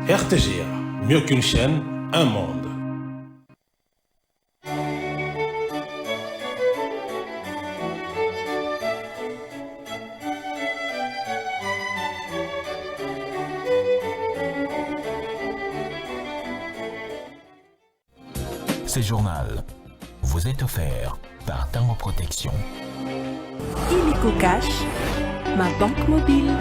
RTGA, mieux qu'une chaîne, un monde. Ce journal vous est offert par Tango Protection. Illico Cash, ma banque mobile.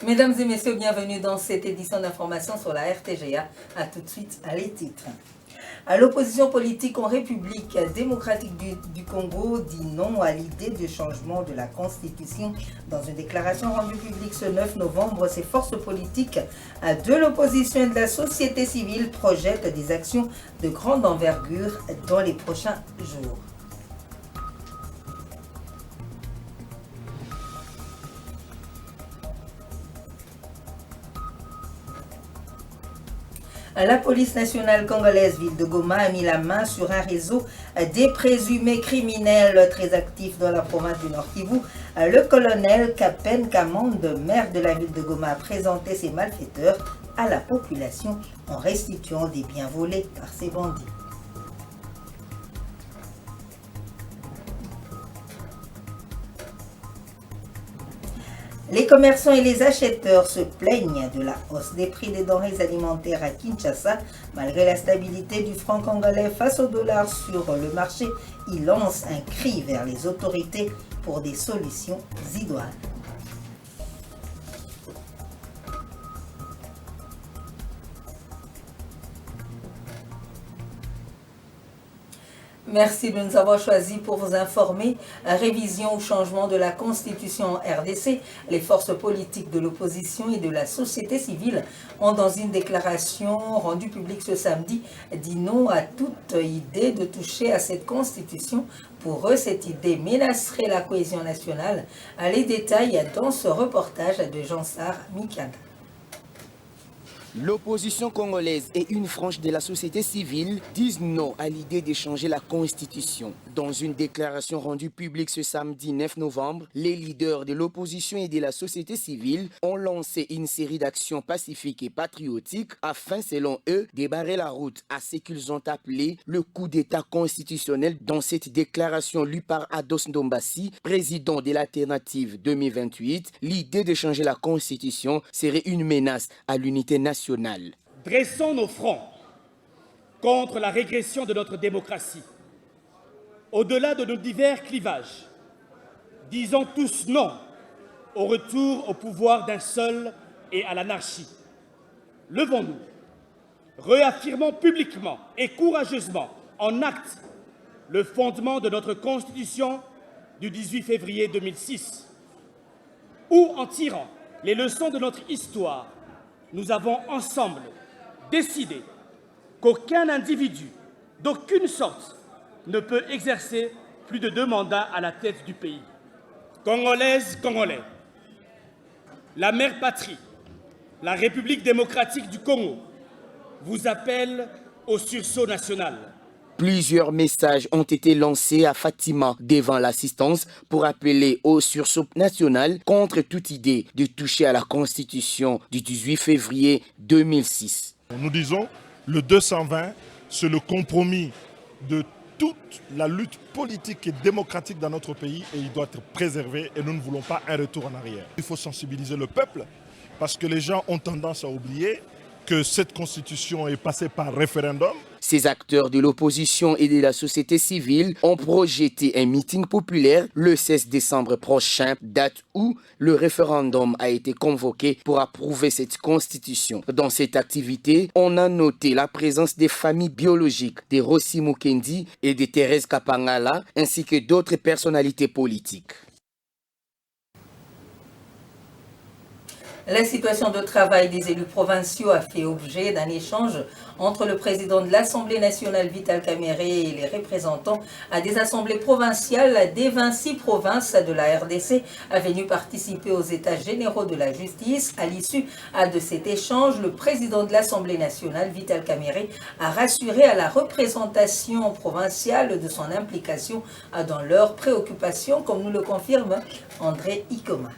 Mesdames et messieurs, bienvenue dans cette édition d'information sur la RTGA. A tout de suite à les titres. À l'opposition politique en République démocratique du Congo dit non à l'idée de changement de la Constitution. Dans une déclaration rendue publique ce 9 novembre, ces forces politiques de l'opposition et de la société civile projettent des actions de grande envergure dans les prochains jours. La police nationale congolaise ville de Goma a mis la main sur un réseau des présumés criminels très actifs dans la province du Nord Kivu. Le colonel Kapen Kamande, maire de la ville de Goma, a présenté ces malfaiteurs à la population en restituant des biens volés par ces bandits. Les commerçants et les acheteurs se plaignent de la hausse des prix des denrées alimentaires à Kinshasa. Malgré la stabilité du franc congolais face au dollar sur le marché, ils lancent un cri vers les autorités pour des solutions idoines. Merci de nous avoir choisis pour vous informer. Révision ou changement de la Constitution en RDC, les forces politiques de l'opposition et de la société civile ont, dans une déclaration rendue publique ce samedi, dit non à toute idée de toucher à cette Constitution. Pour eux, cette idée menacerait la cohésion nationale. Les détails dans ce reportage de Jean-Sar Mikada. L'opposition congolaise et une frange de la société civile disent non à l'idée de changer la Constitution. Dans une déclaration rendue publique ce samedi 9 novembre, les leaders de l'opposition et de la société civile ont lancé une série d'actions pacifiques et patriotiques afin, selon eux, de barrer la route à ce qu'ils ont appelé le coup d'État constitutionnel. Dans cette déclaration lue par Ados Ndombasi, président de l'Alternative 2028, l'idée de changer la Constitution serait une menace à l'unité nationale. Dressons nos fronts contre la régression de notre démocratie. Au-delà de nos divers clivages, disons tous non au retour au pouvoir d'un seul et à l'anarchie. Levons-nous, réaffirmons publiquement et courageusement en actes le fondement de notre Constitution du 18 février 2006, où, en tirant les leçons de notre histoire, nous avons ensemble décidé qu'aucun individu, d'aucune sorte, ne peut exercer plus de 2 mandats à la tête du pays. Congolaises, Congolais, la mère patrie, la République démocratique du Congo, vous appelle au sursaut national. Plusieurs messages ont été lancés à Fatima devant l'assistance pour appeler au sursaut national contre toute idée de toucher à la Constitution du 18 février 2006. Nous disons, le 220, c'est le compromis de toute la lutte politique et démocratique dans notre pays et il doit être préservé et nous ne voulons pas un retour en arrière. Il faut sensibiliser le peuple parce que les gens ont tendance à oublier que cette constitution est passée par référendum. Ces acteurs de l'opposition et de la société civile ont projeté un meeting populaire le 16 décembre prochain, date où le référendum a été convoqué pour approuver cette constitution. Dans cette activité, on a noté la présence des familles biologiques de Rossi Mukendi et de Thérèse Kapangala, ainsi que d'autres personnalités politiques. La situation de travail des élus provinciaux a fait objet d'un échange entre le président de l'Assemblée nationale Vital Kamerhe et les représentants à des assemblées provinciales des 26 provinces de la RDC venus participer aux états généraux de la justice. À l'issue de cet échange, le président de l'Assemblée nationale Vital Kamerhe a rassuré à la représentation provinciale de son implication dans leurs préoccupations, comme nous le confirme André Ikoma.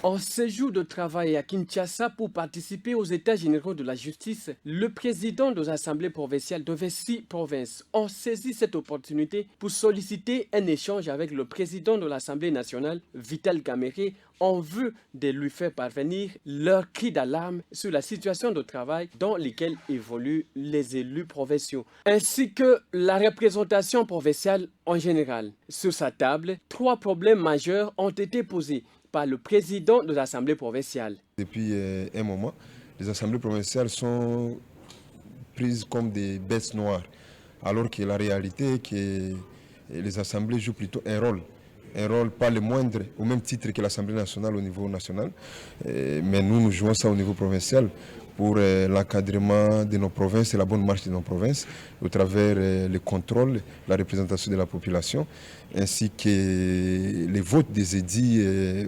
En séjour de travail à Kinshasa pour participer aux États généraux de la justice, le président de l'Assemblée provinciale de 26 provinces a saisi cette opportunité pour solliciter un échange avec le président de l'Assemblée nationale, Vital Kamerhe, en vue de lui faire parvenir leur cri d'alarme sur la situation de travail dans laquelle évoluent les élus provinciaux, ainsi que la représentation provinciale en général. Sur sa table, 3 problèmes majeurs ont été posés par le président de l'Assemblée provinciale. Depuis un moment, les assemblées provinciales sont prises comme des bêtes noires, alors que la réalité est que les assemblées jouent plutôt un rôle pas le moindre, au même titre que l'Assemblée nationale au niveau national. Mais nous jouons ça au niveau provincial pour l'encadrement de nos provinces et la bonne marche de nos provinces, au travers le contrôle, la représentation de la population, ainsi que les votes des édits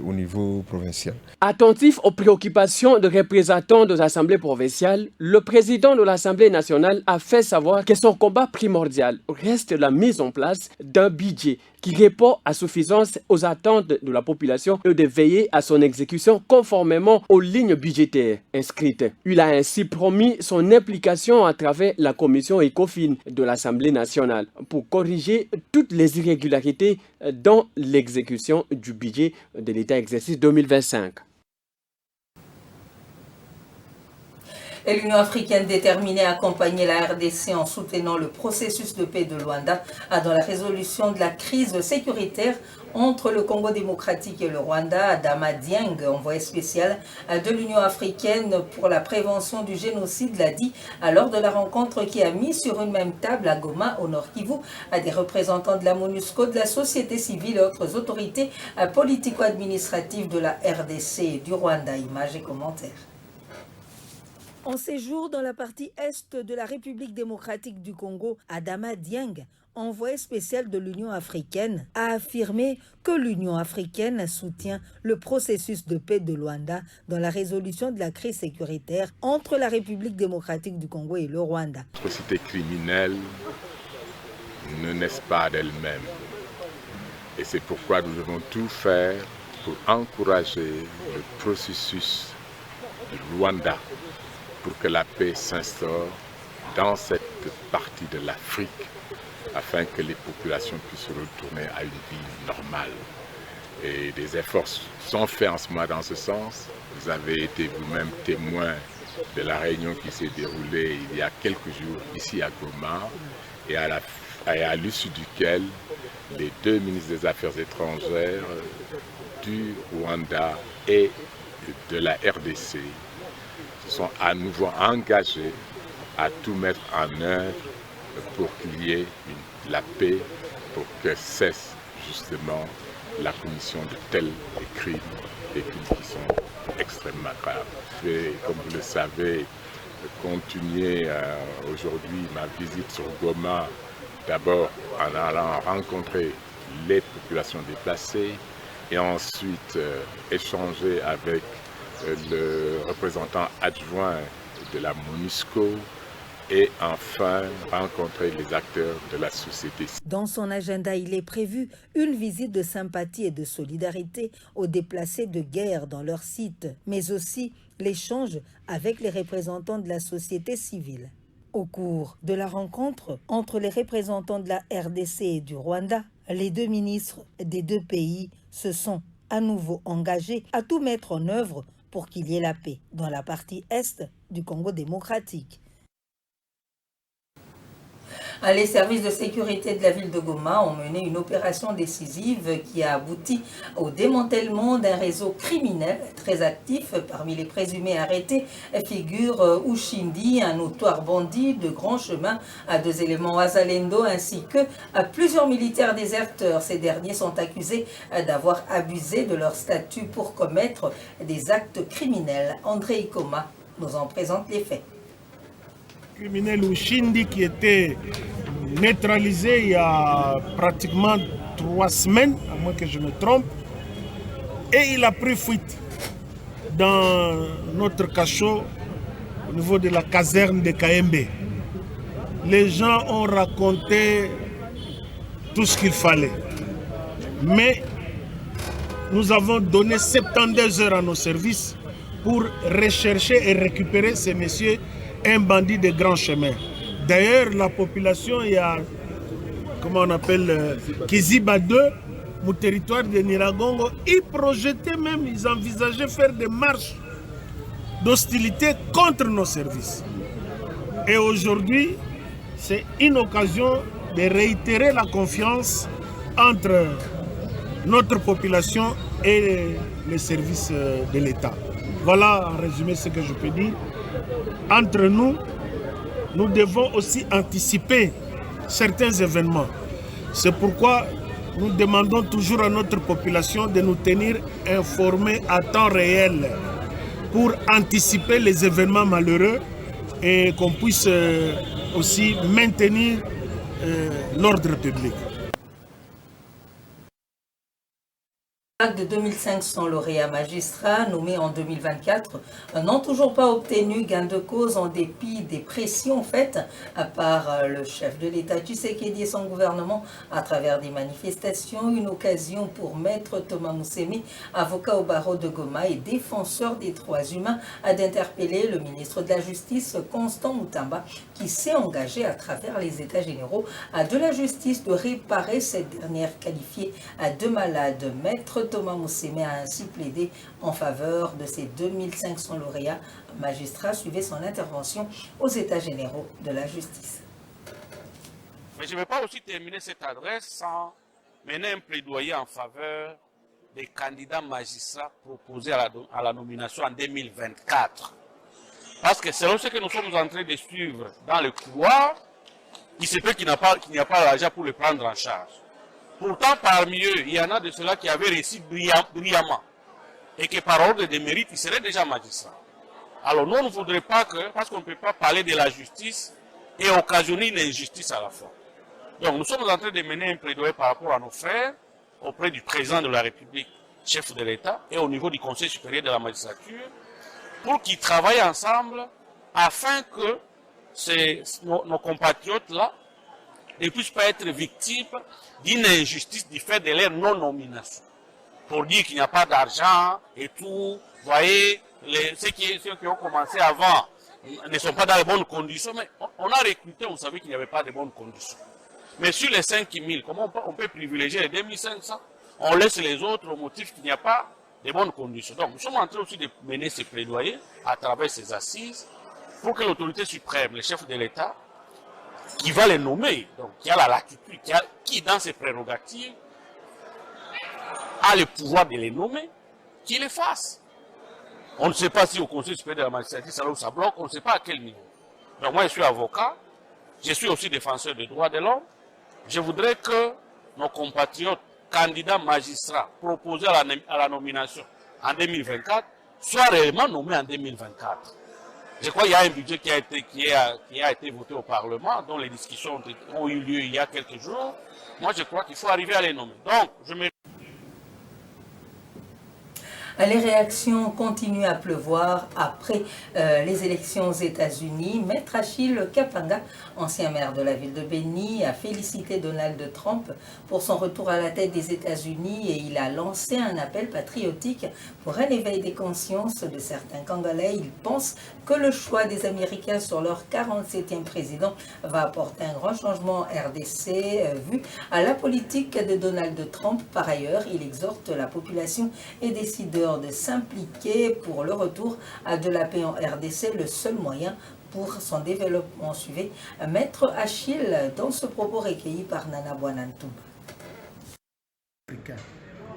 au niveau provincial. Attentif aux préoccupations des représentants de l'Assemblée provinciale, le président de l'Assemblée nationale a fait savoir que son combat primordial reste la mise en place d'un budget qui répond à suffisance aux attentes de la population et de veiller à son exécution conformément aux lignes budgétaires inscrites. Il a ainsi promis son implication à travers la commission ECOFIN de l'Assemblée nationale pour corriger toutes les irrégularités dans l'exécution du budget de l'État exercice 2025. Et l'Union africaine déterminée à accompagner la RDC en soutenant le processus de paix de Luanda dans la résolution de la crise sécuritaire entre le Congo démocratique et le Rwanda. Adama Dieng, envoyé spécial de l'Union africaine pour la prévention du génocide, l'a dit lors de la rencontre qui a mis sur une même table à Goma, au Nord Kivu, des représentants de la MONUSCO, de la société civile et autres autorités politico-administratives de la RDC et du Rwanda. Images et commentaires. En séjour dans la partie est de la République démocratique du Congo, Adama Dieng, envoyé spécial de l'Union africaine, a affirmé que l'Union africaine soutient le processus de paix de Luanda dans la résolution de la crise sécuritaire entre la République démocratique du Congo et le Rwanda. L'atrocité criminelle ne naît pas d'elle-même. Et c'est pourquoi nous devons tout faire pour encourager le processus du Rwanda, pour que la paix s'instaure dans cette partie de l'Afrique, afin que les populations puissent retourner à une vie normale. Et des efforts sont faits en ce moment dans ce sens. Vous avez été vous-même témoin de la réunion qui s'est déroulée il y a quelques jours ici à Goma, et à l'issue duquel les 2 ministres des Affaires étrangères du Rwanda et de la RDC sont à nouveau engagés à tout mettre en œuvre pour qu'il y ait la paix, pour que cesse justement la commission de tels crimes, des crimes qui sont extrêmement graves. Je vais, comme vous le savez, continuer aujourd'hui ma visite sur Goma, d'abord en allant rencontrer les populations déplacées et ensuite échanger avec le représentant adjoint de la MONUSCO et enfin rencontrer les acteurs de la société. Dans son agenda, il est prévu une visite de sympathie et de solidarité aux déplacés de guerre dans leur site, mais aussi l'échange avec les représentants de la société civile. Au cours de la rencontre entre les représentants de la RDC et du Rwanda, les 2 ministres des 2 pays se sont à nouveau engagés à tout mettre en œuvre pour qu'il y ait la paix dans la partie est du Congo démocratique. Les services de sécurité de la ville de Goma ont mené une opération décisive qui a abouti au démantèlement d'un réseau criminel très actif. Parmi les présumés arrêtés figure Ushindi, un notoire bandit de grand chemin, à 2 éléments Wazalendo ainsi que plusieurs militaires déserteurs. Ces derniers sont accusés d'avoir abusé de leur statut pour commettre des actes criminels. André Ikoma nous en présente les faits. Criminel Ushindi qui était neutralisé il y a pratiquement 3 semaines, à moins que je me trompe, et il a pris fuite dans notre cachot au niveau de la caserne de KMB. Les gens ont raconté tout ce qu'il fallait, mais nous avons donné 72 heures à nos services pour rechercher et récupérer ces messieurs, un bandit de grand chemin. D'ailleurs, la population, il y a, comment on appelle, Kiziba 2, mon territoire de Niragongo, ils projetaient même, ils envisageaient faire des marches d'hostilité contre nos services. Et aujourd'hui, c'est une occasion de réitérer la confiance entre notre population et les services de l'État. Voilà en résumé ce que je peux dire. Entre nous, nous devons aussi anticiper certains événements. C'est pourquoi nous demandons toujours à notre population de nous tenir informés à temps réel pour anticiper les événements malheureux et qu'on puisse aussi maintenir l'ordre public. De 2500 lauréats magistrats nommés en 2024 n'ont toujours pas obtenu gain de cause en dépit des pressions faites par le chef de l'État Tshisekedi et son gouvernement à travers des manifestations. Une occasion pour Maître Thomas Moussemi, avocat au barreau de Goma et défenseur des droits humains, d'interpeller le ministre de la Justice Constant Moutamba qui s'est engagé à travers les États généraux de la justice de réparer cette dernière qualifiée de malade. Maître Thomas Moussemi a ainsi plaidé en faveur de ces 2500 lauréats magistrats. Suivez son intervention aux États généraux de la justice. Mais je ne vais pas aussi terminer cette adresse sans mener un plaidoyer en faveur des candidats magistrats proposés à la nomination en 2024. Parce que selon ce que nous sommes en train de suivre dans le couloir, il se peut qu'il n'y a pas l'argent pour les prendre en charge. Pourtant, parmi eux, il y en a de ceux-là qui avaient réussi brillamment et que par ordre de mérite, ils seraient déjà magistrats. Alors nous, on ne voudrait pas que, parce qu'on ne peut pas parler de la justice et occasionner une injustice à la fois. Donc nous sommes en train de mener un plaidoyer par rapport à nos frères, auprès du président de la République, chef de l'État, et au niveau du Conseil supérieur de la magistrature, pour qu'ils travaillent ensemble afin que nos compatriotes-là ne puissent pas être victimes d'une injustice du fait de leur non-nomination. Pour dire qu'il n'y a pas d'argent et tout, vous voyez, ceux qui ont commencé avant ne sont pas dans les bonnes conditions, mais on a recruté, on savait qu'il n'y avait pas de bonnes conditions. Mais sur les 5 000, comment on peut privilégier les 2500? On laisse les autres au motif qu'il n'y a pas de bonnes conditions. Donc nous sommes en train aussi de mener ces plaidoyers à travers ces assises pour que l'autorité suprême, le chef de l'État, qui va les nommer, donc qui a la latitude, qui dans ses prérogatives a le pouvoir de les nommer, qu'il les fasse. On ne sait pas si au Conseil supérieur de la magistrature, ça là où ça bloque, on ne sait pas à quel niveau. Donc moi je suis avocat, je suis aussi défenseur des droits de l'homme. Je voudrais que nos compatriotes, candidats magistrats proposés à la nomination en 2024, soient réellement nommés en 2024. Je crois qu'il y a un budget qui a été voté au Parlement, dont les discussions ont eu lieu il y a quelques jours. Moi, je crois qu'il faut arriver à les nommer. Donc, Les réactions continuent à pleuvoir après les élections aux États-Unis. Maître Achille Kapanga, ancien maire de la ville de Beni, a félicité Donald Trump pour son retour à la tête des États-Unis et il a lancé un appel patriotique pour un éveil des consciences de certains Congolais. Il pense que le choix des Américains sur leur 47e président va apporter un grand changement en RDC vu à la politique de Donald Trump. Par ailleurs, il exhorte la population et décideurs de s'impliquer pour le retour de la paix en RDC, le seul moyen pour son développement. Suivez Maître Achille dans ce propos recueilli par Nana Bwanantouba.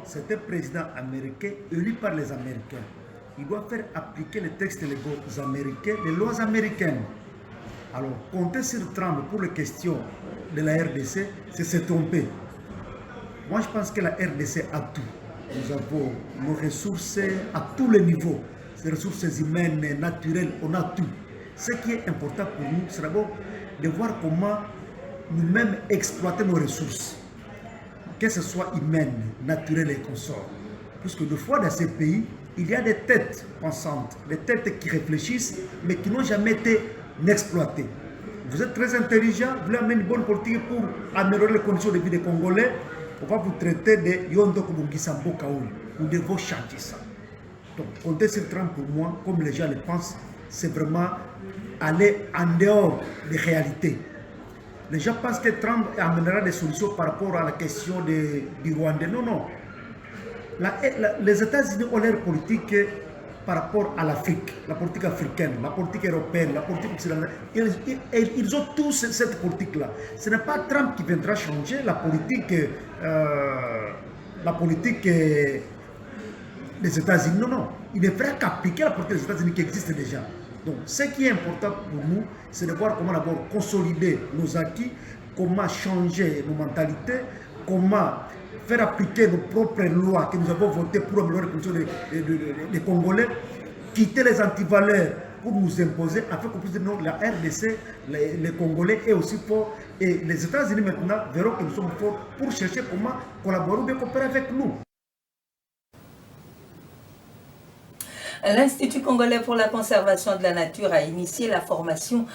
C'est un président américain élu par les Américains. Il doit faire appliquer les textes légaux américains, les lois américaines. Alors, compter sur Trump pour les questions de la RDC, c'est se tromper. Moi, je pense que la RDC a tout. Nous avons nos ressources à tous les niveaux. Ces ressources humaines, naturelles, on a tout. Ce qui est important pour nous, c'est d'abord de voir comment nous-mêmes exploiter nos ressources. Que ce soit humaines, naturelles et consorts. Puisque des fois, dans ces pays, il y a des têtes pensantes, des têtes qui réfléchissent, mais qui n'ont jamais été exploitées. Vous êtes très intelligent, vous voulez amener une bonne politique pour améliorer les conditions de vie des Congolais. On va vous traiter de Yondo Kubungisambo Kaouli. Nous devons changer ça. Donc, compter sur Trump pour moi, comme les gens le pensent, c'est vraiment aller en dehors des réalités. Les gens pensent que Trump amènera des solutions par rapport à la question du Rwanda. Non, non. Les États-Unis ont leur politique par rapport à l'Afrique, la politique africaine, la politique européenne, la politique occidentale. Ils ont tous cette politique-là. Ce n'est pas Trump qui viendra changer la politique des États-Unis. Non, non. Il ne fera qu'appliquer la politique des États-Unis qui existe déjà. Donc, ce qui est important pour nous, c'est de voir comment d'abord consolider nos acquis, comment changer nos mentalités, comment faire appliquer nos propres lois que nous avons votées pour améliorer les conditions des Congolais, quitter les antivaleurs pour nous imposer, afin qu'on puisse dire non, la RDC, les Congolais est aussi fort. Et les États-Unis maintenant verront que nous sommes forts pour chercher comment collaborer ou bien coopérer avec nous. L'Institut congolais pour la conservation de la nature a initié la formation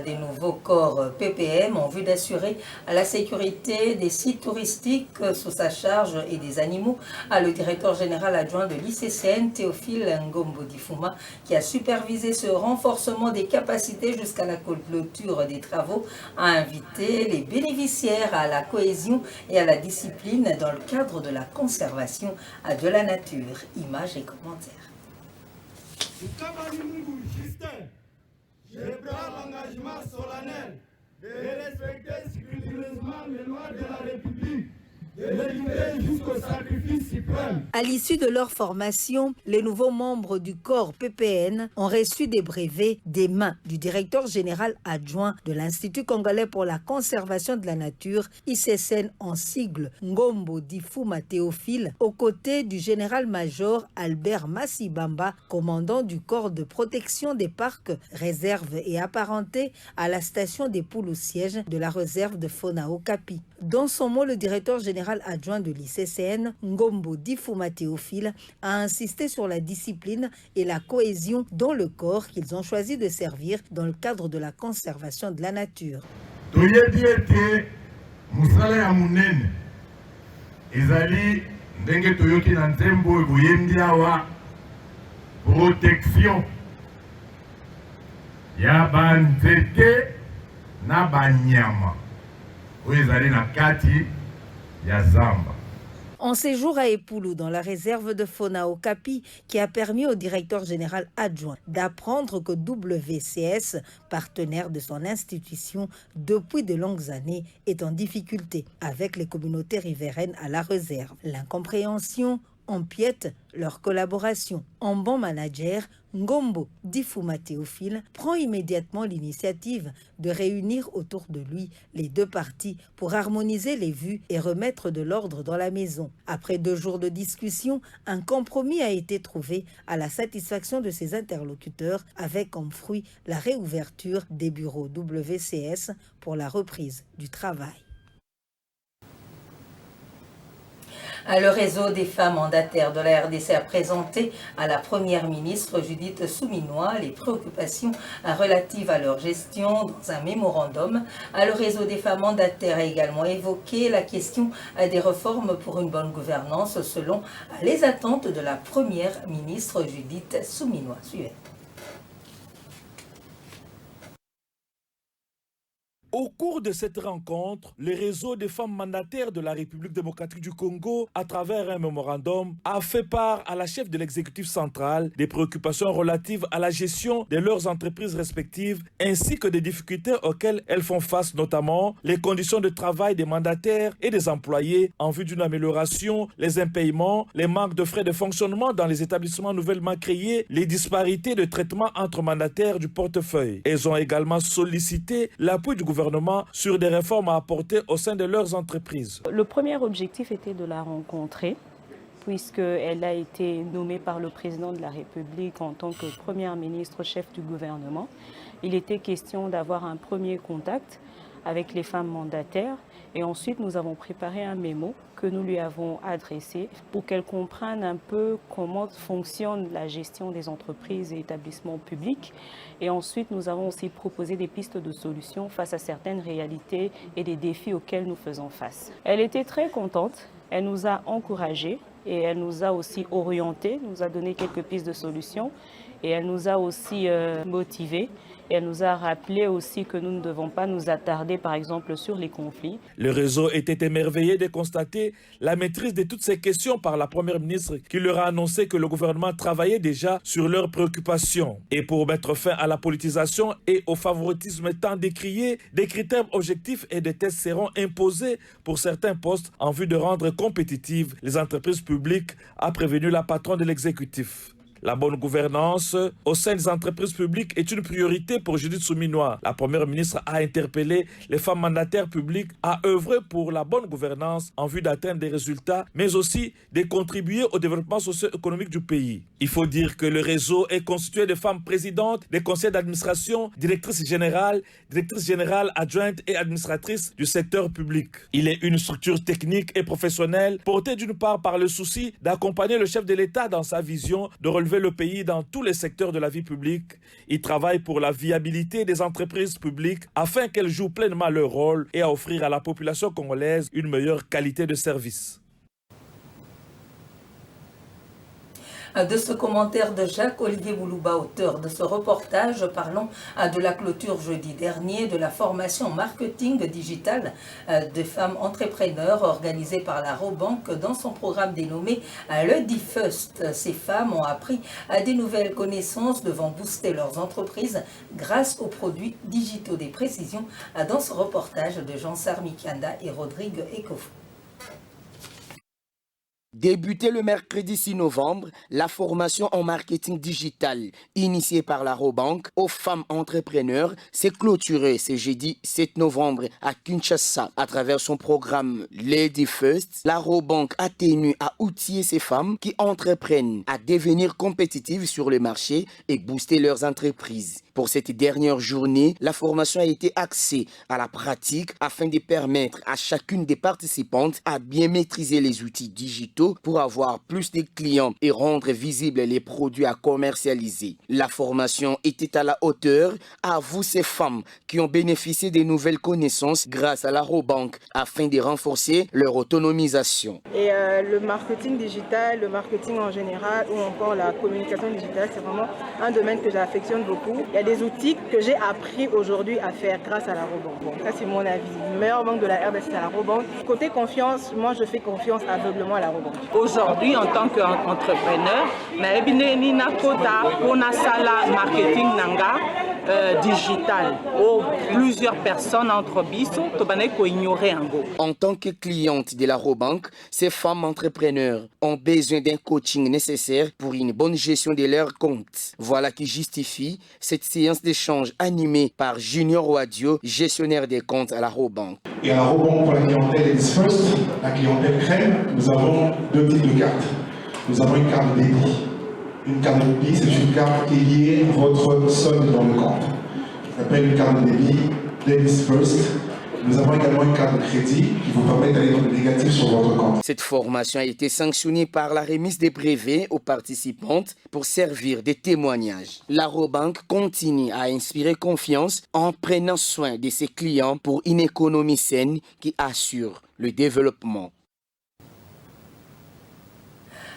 des nouveaux corps PPM en vue d'assurer la sécurité des sites touristiques sous sa charge et des animaux. Le directeur général adjoint de l'ICCN, Théophile Ngombo Difuma, qui a supervisé ce renforcement des capacités jusqu'à la clôture des travaux, a invité les bénéficiaires à la cohésion et à la discipline dans le cadre de la conservation de la nature. Images et commentaires. Je prends l'engagement solennel de respecter scrupuleusement les lois de la République, de l'élever jusqu'au sacrifice suprême. À l'issue de leur formation, les nouveaux membres du corps PPN ont reçu des brevets des mains du directeur général adjoint de l'Institut congolais pour la conservation de la nature, ICCN en sigle Ngombo Difuma Théophile, aux côtés du général-major Albert Massibamba, commandant du corps de protection des parcs, réserves et apparentés à la station des poules au siège de la réserve de Fauna Okapi. Dans son mot, le directeur général adjoint de l'ICCN, Ngombo Difuma Théophile, a insisté sur la discipline et la cohésion dans le corps qu'ils ont choisi de servir dans le cadre de la conservation de la nature. Protection ya banzete na banyama oezali na kati ya zamba. En séjour à Epoulou, dans la réserve de Fauna Okapi, qui a permis au directeur général adjoint d'apprendre que WCS, partenaire de son institution depuis de longues années, est en difficulté avec les communautés riveraines à la réserve. L'incompréhension empiète leur collaboration. En bon manager, Ngombo Difuma Théophile prend immédiatement l'initiative de réunir autour de lui les deux parties pour harmoniser les vues et remettre de l'ordre dans la maison. Après 2 jours de discussion, un compromis a été trouvé à la satisfaction de ses interlocuteurs, avec comme fruit la réouverture des bureaux WCS pour la reprise du travail. Le réseau des femmes mandataires de la RDC a présenté à la première ministre Judith Souminois les préoccupations relatives à leur gestion dans un mémorandum. Le réseau des femmes mandataires a également évoqué la question des réformes pour une bonne gouvernance selon les attentes de la première ministre Judith Souminois. Suivez. Au cours de cette rencontre, le réseau des femmes mandataires de la République démocratique du Congo, à travers un mémorandum, a fait part à la chef de l'exécutif central des préoccupations relatives à la gestion de leurs entreprises respectives, ainsi que des difficultés auxquelles elles font face, notamment les conditions de travail des mandataires et des employés en vue d'une amélioration, les impayements, les manques de frais de fonctionnement dans les établissements nouvellement créés, les disparités de traitement entre mandataires du portefeuille. Elles ont également sollicité l'appui du gouvernement sur des réformes à apporter au sein de leurs entreprises. Le premier objectif était de la rencontrer, puisqu'elle a été nommée par le président de la République en tant que première ministre chef du gouvernement. Il était question d'avoir un premier contact avec les femmes mandataires et ensuite nous avons préparé un mémo que nous lui avons adressé pour qu'elle comprenne un peu comment fonctionne la gestion des entreprises et établissements publics. Et ensuite, nous avons aussi proposé des pistes de solutions face à certaines réalités et des défis auxquels nous faisons face. Elle était très contente, elle nous a encouragés et elle nous a aussi orientés, nous a donné quelques pistes de solutions et elle nous a aussi motivés. Et elle nous a rappelé aussi que nous ne devons pas nous attarder, par exemple, sur les conflits. Le réseau était émerveillé de constater la maîtrise de toutes ces questions par la première ministre qui leur a annoncé que le gouvernement travaillait déjà sur leurs préoccupations. Et pour mettre fin à la politisation et au favoritisme tant décrié, des critères objectifs et des tests seront imposés pour certains postes en vue de rendre compétitives les entreprises publiques, a prévenu la patronne de l'exécutif. La bonne gouvernance au sein des entreprises publiques est une priorité pour Judith Souminois. La première ministre a interpellé les femmes mandataires publiques à œuvrer pour la bonne gouvernance en vue d'atteindre des résultats, mais aussi de contribuer au développement socio-économique du pays. Il faut dire que le réseau est constitué de femmes présidentes, des conseils d'administration, directrices générales adjointes et administratrices du secteur public. Il est une structure technique et professionnelle portée d'une part par le souci d'accompagner le chef de l'État dans sa vision de relever le pays dans tous les secteurs de la vie publique. Ils travaillent pour la viabilité des entreprises publiques afin qu'elles jouent pleinement leur rôle et à offrir à la population congolaise une meilleure qualité de service. De ce commentaire de Jacques-Olivier Boulouba, auteur de ce reportage, parlons de la clôture jeudi dernier de la formation marketing digital des femmes entrepreneurs organisée par la Robank dans son programme dénommé le D-First. Ces femmes ont appris des nouvelles connaissances devant booster leurs entreprises grâce aux produits digitaux. Des précisions dans ce reportage de Jean Sarmikianda et Rodrigue Ekofou. Débutée le mercredi 6 novembre, la formation en marketing digital initiée par la Robank aux femmes entrepreneurs s'est clôturée ce jeudi 7 novembre à Kinshasa. À travers son programme Lady First, la Robank a tenu à outiller ces femmes qui entreprennent à devenir compétitives sur le marché et booster leurs entreprises. Pour cette dernière journée, la formation a été axée à la pratique afin de permettre à chacune des participantes à bien maîtriser les outils digitaux pour avoir plus de clients et rendre visibles les produits à commercialiser. La formation était à la hauteur. À vous ces femmes qui ont bénéficié des nouvelles connaissances grâce à la Robank afin de renforcer leur autonomisation. Et le marketing digital, le marketing en général ou encore la communication digitale, c'est vraiment un domaine que j'affectionne beaucoup. Il y a des outils que j'ai appris aujourd'hui à faire grâce à la Robank. Bon, ça c'est mon avis. Le meilleur banque de la RDC, c'est la Robank. Côté confiance, moi je fais confiance aveuglément à la Robank. Aujourd'hui, en tant qu'entrepreneur, on a sala marketing nanga digital où plusieurs personnes entre biso to ignorer en go. En tant que cliente de la Robank, ces femmes entrepreneurs ont besoin d'un coaching nécessaire pour une bonne gestion de leurs comptes. Voilà qui justifie cette séance d'échange animée par Junior Wadio, gestionnaire des comptes à la Robank. Et à la Robank, pour la clientèle Ladies First, la clientèle crème, nous avons deux types de cartes. Nous avons une carte de débit. Une carte de débit, c'est une carte qui est liée à votre solde dans le compte. Ça s'appelle une carte de débit Ladies First. Nous avons également une carte de crédit qui vous permet d'aller dans le négatif sur votre compte. Cette formation a été sanctionnée par la remise des brevets aux participantes pour servir de témoignages. La Robank continue à inspirer confiance en prenant soin de ses clients pour une économie saine qui assure le développement.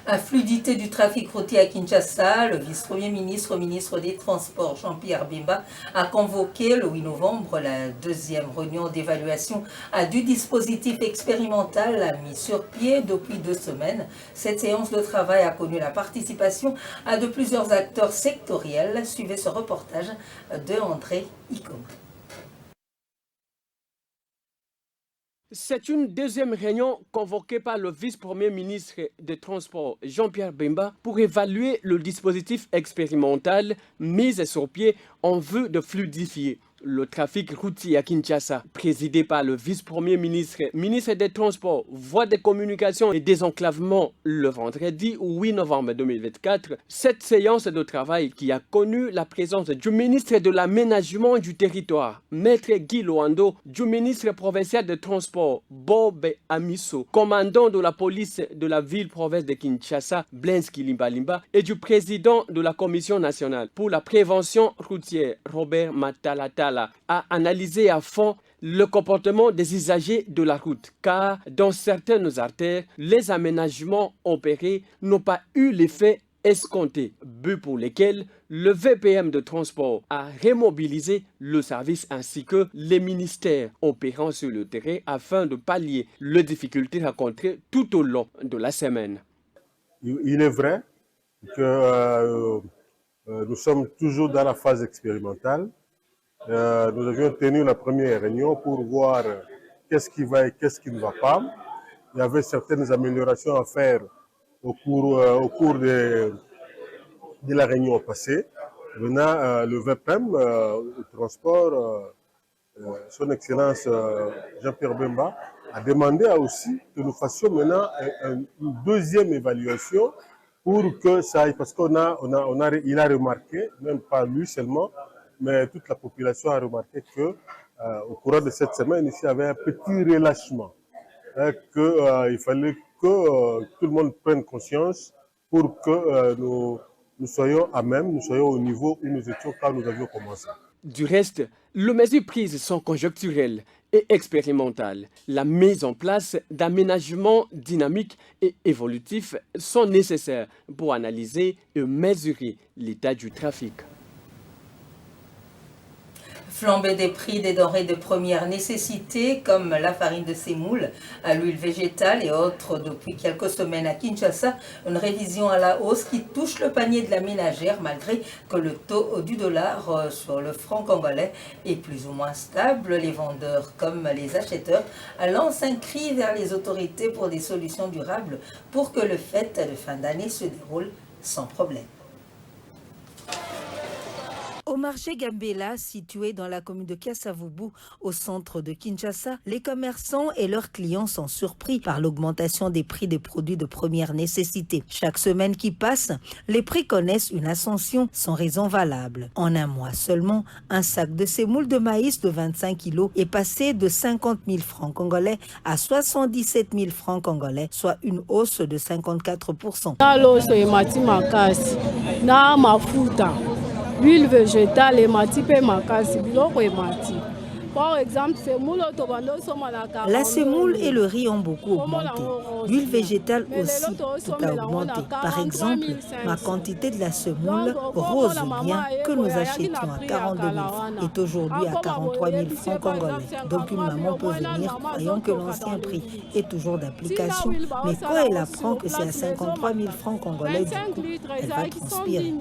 À fluidité du trafic routier à Kinshasa, le vice-premier ministre, ministre des Transports, Jean-Pierre Bemba, a convoqué le 8 novembre la deuxième réunion d'évaluation du dispositif expérimental mis sur pied depuis 2 semaines. Cette séance de travail a connu la participation de plusieurs acteurs sectoriels. Suivez ce reportage de André Icom. C'est une deuxième réunion convoquée par le vice-premier ministre des Transports, Jean-Pierre Bemba, pour évaluer le dispositif expérimental mis sur pied en vue de fluidifier le trafic routier à Kinshasa, présidé par le vice-premier ministre, ministre des Transports, Voies des Communications et Désenclavement le vendredi 8 novembre 2024. Cette séance de travail qui a connu la présence du ministre de l'Aménagement du Territoire, Maître Guy Loando, du ministre provincial de Transport, Bob Amiso, commandant de la police de la ville-province de Kinshasa, Blaise Kilimbalimba, et du président de la Commission nationale pour la prévention routière, Robert Matalatala, a analysé à fond le comportement des usagers de la route, car dans certaines artères, les aménagements opérés n'ont pas eu l'effet escompté, but pour lesquels le VPM de transport a remobilisé le service ainsi que les ministères opérant sur le terrain afin de pallier les difficultés rencontrées tout au long de la semaine. Il est vrai que nous sommes toujours dans la phase expérimentale. Nous avions tenu la première réunion pour voir qu'est-ce qui va et qu'est-ce qui ne va pas. Il y avait certaines améliorations à faire au cours de la réunion passée. Maintenant, le VPM, le transport, son Excellence Jean-Pierre Bemba, a demandé aussi que nous fassions maintenant une deuxième évaluation pour que ça aille, parce qu'il a remarqué, même pas lui seulement, mais toute la population a remarqué que au cours de cette semaine, ici, il y avait un petit relâchement. Il fallait que tout le monde prenne conscience pour que nous soyons à même, nous soyons au niveau où nous étions quand nous avions commencé. Du reste, les mesures prises sont conjoncturelles et expérimentales. La mise en place d'aménagements dynamiques et évolutifs sont nécessaires pour analyser et mesurer l'état du trafic. Flambée des prix des denrées de première nécessité comme la farine de sémoule, l'huile végétale et autres depuis quelques semaines à Kinshasa. Une révision à la hausse qui touche le panier de la ménagère malgré que le taux du dollar sur le franc congolais est plus ou moins stable. Les vendeurs comme les acheteurs lancent un cri vers les autorités pour des solutions durables pour que le fête de fin d'année se déroule sans problème. Au marché Gambela, situé dans la commune de Kasavubu, au centre de Kinshasa, les commerçants et leurs clients sont surpris par l'augmentation des prix des produits de première nécessité. Chaque semaine qui passe, les prix connaissent une ascension sans raison valable. En un mois seulement, un sac de semoule de maïs de 25 kg est passé de 50 000 francs congolais à 77 000 francs congolais, soit une hausse de 54%. L'huile végétale est mati pe makasi biloko est mati. Par exemple, la semoule et le riz ont beaucoup augmenté. L'huile végétale aussi, tout a augmenté. Par exemple, ma quantité de la semoule rose bien que nous achetions à 42 000 francs est aujourd'hui à 43 000 francs congolais. Donc une maman peut venir croyant que l'ancien prix est toujours d'application, mais quand elle apprend que c'est à 53 000 francs congolais, du coup, elle va transpirer.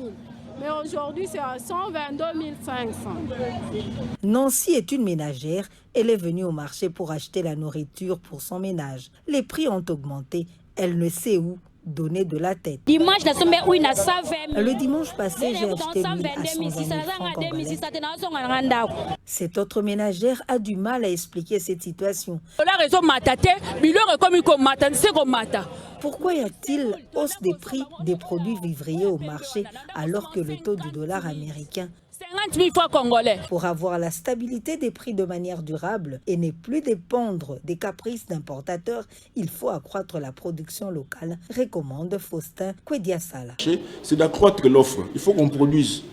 Mais aujourd'hui, c'est à 122 500. Nancy est une ménagère. Elle est venue au marché pour acheter la nourriture pour son ménage. Les prix ont augmenté. Elle ne sait où donner de la tête. Le dimanche passé, j'ai acheté l'huile à 120 000 francs congolais. Cette autre ménagère a du mal à expliquer cette situation. Pourquoi y a-t-il hausse des prix des produits vivriers au marché alors que le taux du dollar américain pour avoir la stabilité des prix de manière durable et ne plus dépendre des caprices d'importateurs, il faut accroître la production locale, recommande Faustin Kwediasala. C'est d'accroître l'offre. Il faut qu'on produise.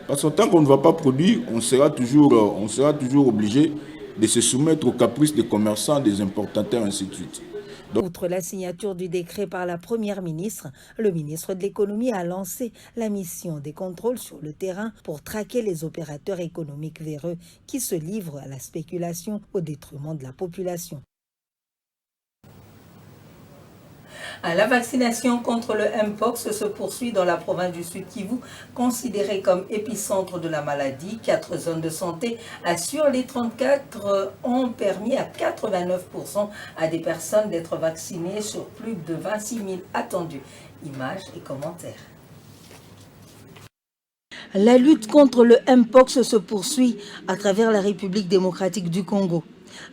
Parce que tant qu'on ne va pas produire, on sera toujours obligé de se soumettre aux caprices des commerçants, des importateurs, ainsi de suite. Outre la signature du décret par la Première ministre, le ministre de l'Économie a lancé la mission des contrôles sur le terrain pour traquer les opérateurs économiques véreux qui se livrent à la spéculation au détriment de la population. La vaccination contre le Mpox se poursuit dans la province du Sud Kivu, considérée comme épicentre de la maladie. 4 zones de santé sur les 34 ont permis à 89% à des personnes d'être vaccinées sur plus de 26 000 attendus. Images et commentaires. La lutte contre le Mpox se poursuit à travers la République démocratique du Congo.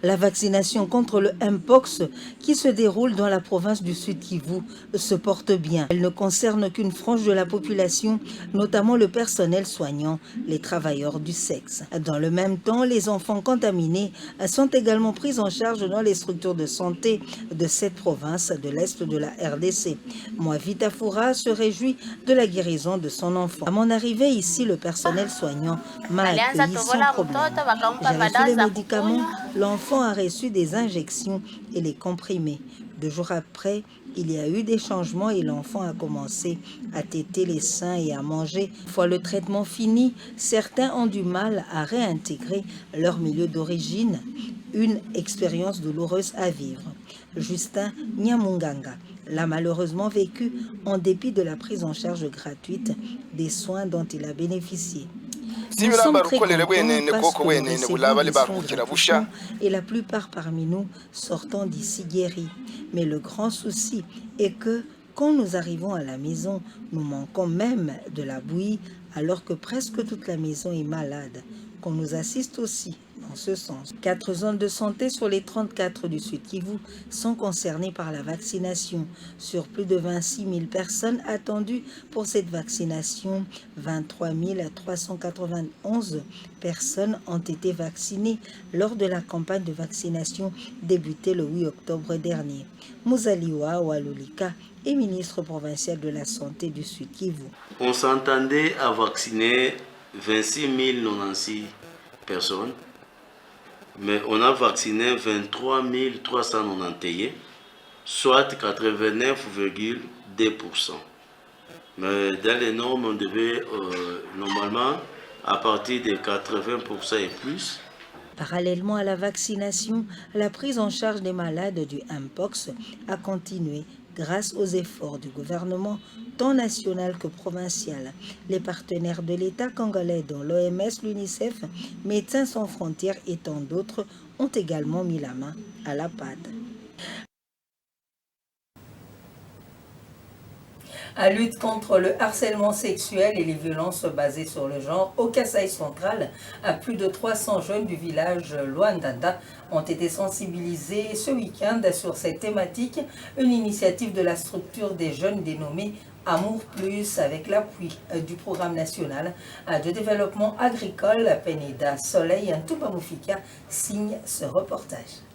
La vaccination contre le Mpox qui se déroule dans la province du Sud Kivu se porte bien. Elle ne concerne qu'une frange de la population, notamment le personnel soignant, les travailleurs du sexe. Dans le même temps, les enfants contaminés sont également pris en charge dans les structures de santé de cette province de l'Est de la RDC. Moavita Foura se réjouit de la guérison de son enfant. À mon arrivée ici, le personnel soignant m'a accueilli sans problème. J'ai reçu les médicaments. L'enfant a reçu des injections et les comprimés. 2 jours après, il y a eu des changements et l'enfant a commencé à téter les seins et à manger. Une fois le traitement fini, certains ont du mal à réintégrer leur milieu d'origine. Une expérience douloureuse à vivre. Justin Nyamunganga l'a malheureusement vécu en dépit de la prise en charge gratuite des soins dont il a bénéficié. Nous sommes très contents parce que nous recevons des soins gratuitement et la plupart parmi nous sortons d'ici guéris. Mais le grand souci est que quand nous arrivons à la maison, nous manquons même de la bouillie alors que presque toute la maison est malade. Qu'on nous assiste aussi dans ce sens. 4 zones de santé sur les 34 du Sud Kivu sont concernées par la vaccination. Sur plus de 26 000 personnes attendues pour cette vaccination, 23 391 personnes ont été vaccinées lors de la campagne de vaccination débutée le 8 octobre dernier. Mouzaliwa Walulika est ministre provincial de la Santé du Sud Kivu. On s'entendait à vacciner 26 096 personnes, mais on a vacciné 23 391, soit 89,2%. Mais dans les normes, on devait normalement, à partir de 80% et plus. Parallèlement à la vaccination, la prise en charge des malades du Mpox a continué grâce aux efforts du gouvernement, tant national que provincial. Les partenaires de l'État congolais, dont l'OMS, l'UNICEF, Médecins sans frontières et tant d'autres, ont également mis la main à la pâte. À lutte contre le harcèlement sexuel et les violences basées sur le genre, au Kasaï central, plus de 300 jeunes du village Luandanda ont été sensibilisés ce week-end sur cette thématique, une initiative de la structure des jeunes dénommée Amour Plus avec l'appui du programme national de développement agricole PENEDA. Soleil Ntoubamufika signe ce reportage.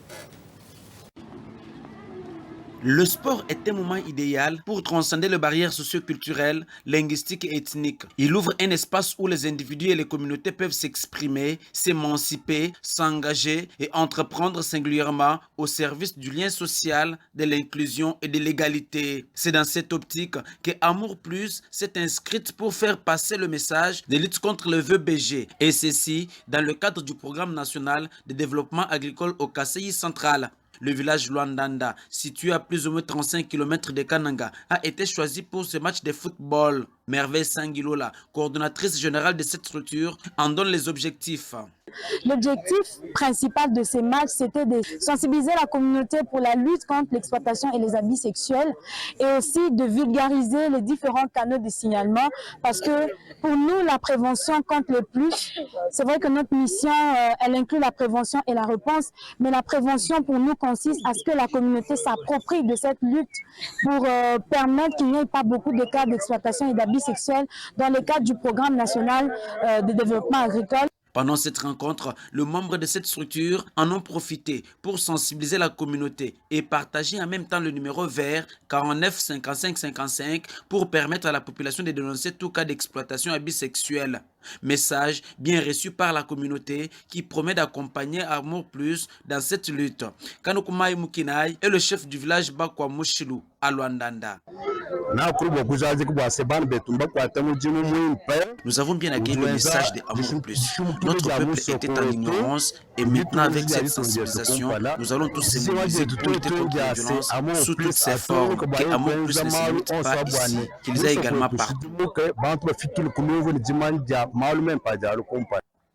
Le sport est un moment idéal pour transcender les barrières socioculturelles, linguistiques et ethniques. Il ouvre un espace où les individus et les communautés peuvent s'exprimer, s'émanciper, s'engager et entreprendre singulièrement au service du lien social, de l'inclusion et de l'égalité. C'est dans cette optique que Amour Plus s'est inscrite pour faire passer le message de lutte contre le VBG, et ceci dans le cadre du programme national de développement agricole au Kasaï central. Le village Luandanda, situé à plus ou moins 35 km de Kananga, a été choisi pour ce match de football. Merveille Sangilola, coordonnatrice générale de cette structure, en donne les objectifs. L'objectif principal de ces matchs, c'était de sensibiliser la communauté pour la lutte contre l'exploitation et les abus sexuels et aussi de vulgariser les différents canaux de signalement parce que pour nous, la prévention compte le plus. C'est vrai que notre mission, elle inclut la prévention et la réponse, mais la prévention pour nous consiste à ce que la communauté s'approprie de cette lutte pour permettre qu'il n'y ait pas beaucoup de cas d'exploitation et d'abus sexuels dans le cadre du programme national de développement agricole. Pendant cette rencontre, les membres de cette structure en ont profité pour sensibiliser la communauté et partager en même temps le numéro vert 49 55 55 pour permettre à la population de dénoncer tout cas d'exploitation abus sexuelle. Message bien reçu par la communauté qui promet d'accompagner Amour Plus dans cette lutte. Kanukumai Mukinai est le chef du village Bakwa Mushilu à Luandanda. Nous avons bien accueilli le message de Amour Plus. Notre peuple était en ignorance et maintenant avec cette sensibilisation, nous allons tous se mobiliser pour lutter contre la violence sous toutes ses formes. Que Amour Plus ne se limite pas ici, qu'ils aient également partout.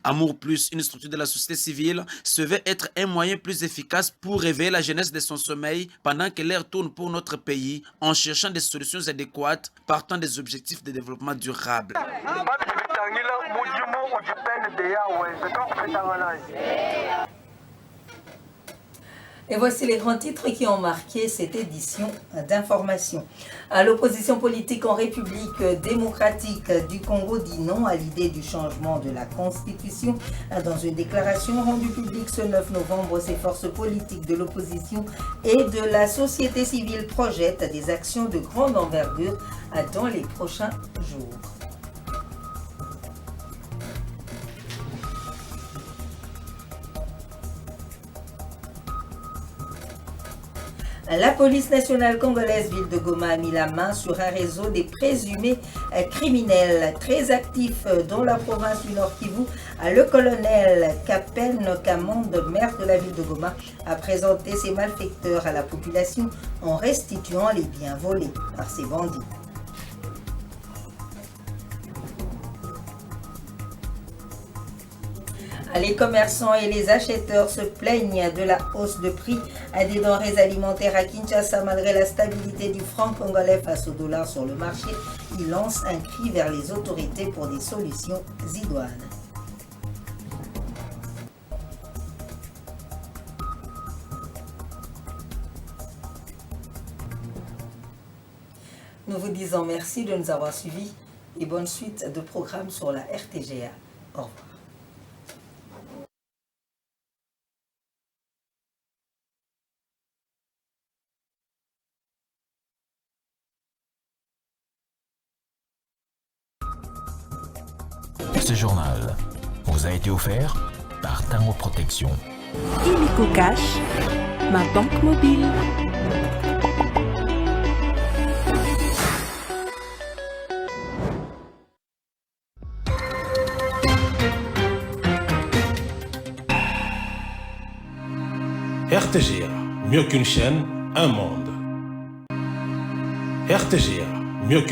Amour Plus, une structure de la société civile, se veut être un moyen plus efficace pour réveiller la jeunesse de son sommeil pendant que l'air tourne pour notre pays en cherchant des solutions adéquates partant des objectifs de développement durable. Et voici les grands titres qui ont marqué cette édition d'information. L'opposition politique en République démocratique du Congo dit non à l'idée du changement de la Constitution. Dans une déclaration rendue publique ce 9 novembre, ces forces politiques de l'opposition et de la société civile projettent des actions de grande envergure dans les prochains jours. La police nationale congolaise ville de Goma a mis la main sur un réseau des présumés criminels très actifs dans la province du Nord Kivu. Le colonel Kapen Kamande, maire de la ville de Goma, a présenté ces malfaiteurs à la population en restituant les biens volés par ces bandits. Les commerçants et les acheteurs se plaignent de la hausse de prix des denrées alimentaires à Kinshasa malgré la stabilité du franc congolais face au dollar sur le marché. Ils lancent un cri vers les autorités pour des solutions idoines. Nous vous disons merci de nous avoir suivis et bonne suite de programmes sur la RTGA. Au revoir. Ce journal vous a été offert par Tango Protection. Illico Cash, ma banque mobile. RTGA, mieux qu'une chaîne, un monde. RTGA, mieux qu'une